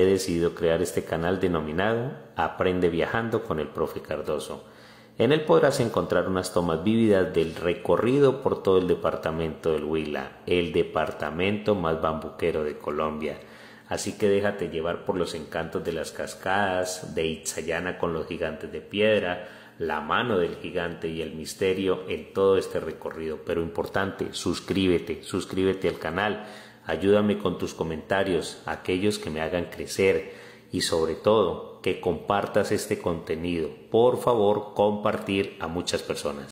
he decidido crear este canal denominado Aprende Viajando con el Profe Cardoso. En él podrás encontrar unas tomas vívidas del recorrido por todo el departamento del Huila, el departamento más bambuquero de Colombia. Así que déjate llevar por los encantos de las cascadas, de Itzayana con los gigantes de piedra, la mano del gigante y el misterio en todo este recorrido. Pero importante, suscríbete al canal, ayúdame con tus comentarios, aquellos que me hagan crecer, y sobre todo que compartas este contenido. Por favor, compartir a muchas personas.